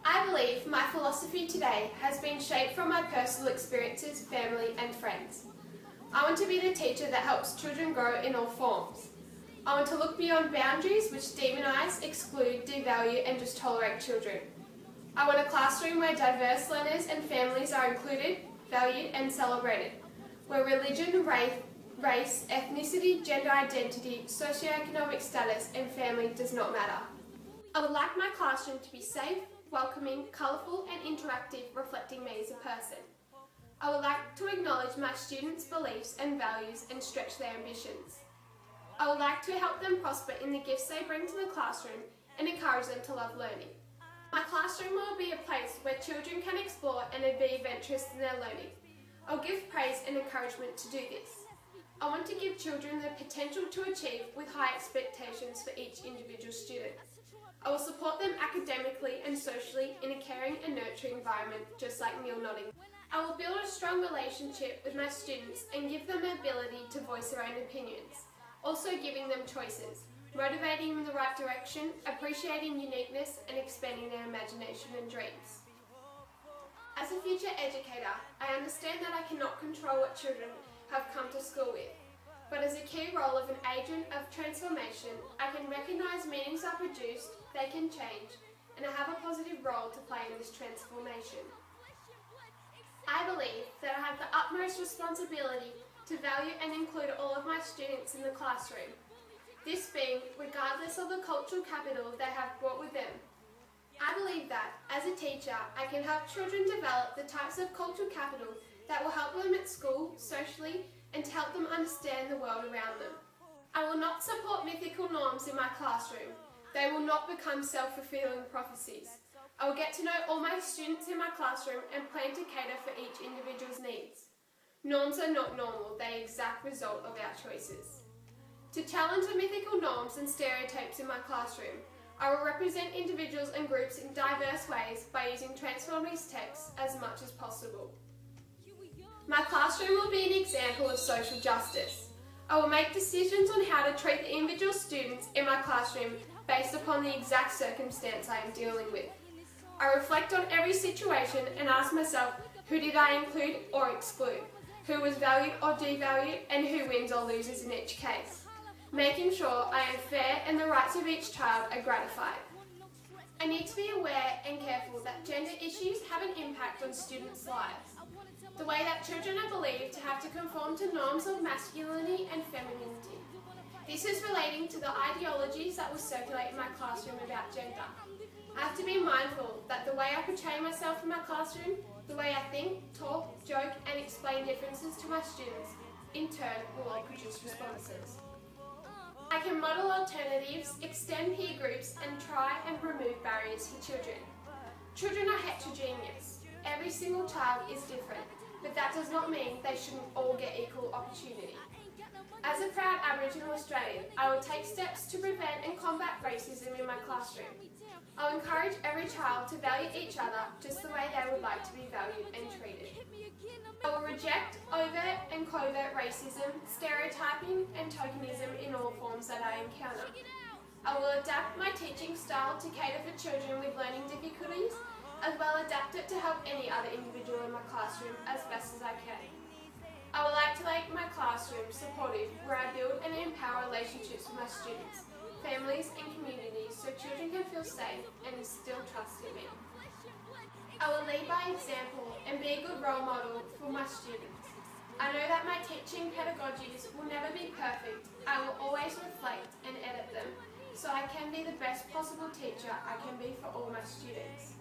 I believe my philosophy today has been shaped from my personal experiences, family and friends. I want to be the teacher that helps children grow in all forms. I want to look beyond boundaries which demonise, exclude, devalue and just tolerate children. I want a classroom where diverse learners and families are included, valued and celebrated, where religion, race, ethnicity, gender identity, socioeconomic status and family does not matter. I would like my classroom to be safe, welcoming, colourful and interactive, reflecting me as a person. I would like to acknowledge my students' beliefs and values and stretch their ambitions. I would like to help them prosper in the gifts they bring to the classroom and encourage them to love learning. My classroom will be a place where children can explore and be adventurous in their learning. I'll give praise and encouragement to do this. I want to give children the potential to achieve with high expectations for each individual student. I will support them academically and socially in a caring and nurturing environment, just like Neil nodding. I will build a strong relationship with my students and give them the ability to voice their own opinions, also giving them choices, motivating them in the right direction, appreciating uniqueness and expanding their imagination and dreams. As a future educator, I understand that I cannot control what children have come to school with, but as a key role of an agent of transformation, I can recognise meanings are produced, they can change, and I have a positive role to play in this transformation. I believe that I have the utmost responsibility to value and include all of my students in the classroom, this being regardless of the cultural capital they have brought with them. I believe that, as a teacher, I can help children develop the types of cultural capital that will help them at school, socially, and to help them understand the world around them. I will not support mythical norms in my classroom. They will not become self-fulfilling prophecies. I will get to know all my students in my classroom and plan to cater for each individual's needs. Norms are not normal, they are the exact result of our choices. To challenge the mythical norms and stereotypes in my classroom, I will represent individuals and groups in diverse ways by using transformist texts as much as possible. My classroom will be an example of social justice. I will make decisions on how to treat the individual students in my classroom based upon the exact circumstance I am dealing with. I reflect on every situation and ask myself, who did I include or exclude? Who was valued or devalued, and who wins or loses in each case? Making sure I am fair and the rights of each child are gratified. I need to be aware and careful that gender issues have an impact on students' lives. The way that children are believed to have to conform to norms of masculinity and femininity. This is relating to the ideologies that will circulate in my classroom about gender. I have to be mindful that the way I portray myself in my classroom, the way I think, talk, joke and explain differences to my students, in turn will all produce responses. I can model alternatives, extend peer groups and try and remove barriers for children. Children are heterogeneous. Every single child is different, but that does not mean they shouldn't all get equal opportunity. As a proud Aboriginal Australian, I will take steps to prevent and combat racism in my classroom. I'll encourage every child to value each other just the way they would like to be valued and treated. I will reject overt and covert racism, stereotyping and tokenism in all forms that I encounter. I will adapt my teaching style to cater for children with learning difficulties, as well adapt it to help any other individual in my classroom as best as I can. I would like to make my classroom supportive, where I build and empower relationships with my students, families and communities so children can feel safe and instill trust in me. I will lead by example and be a good role model for my students. I know that my teaching pedagogies will never be perfect. I will always reflect and edit them so I can be the best possible teacher I can be for all my students.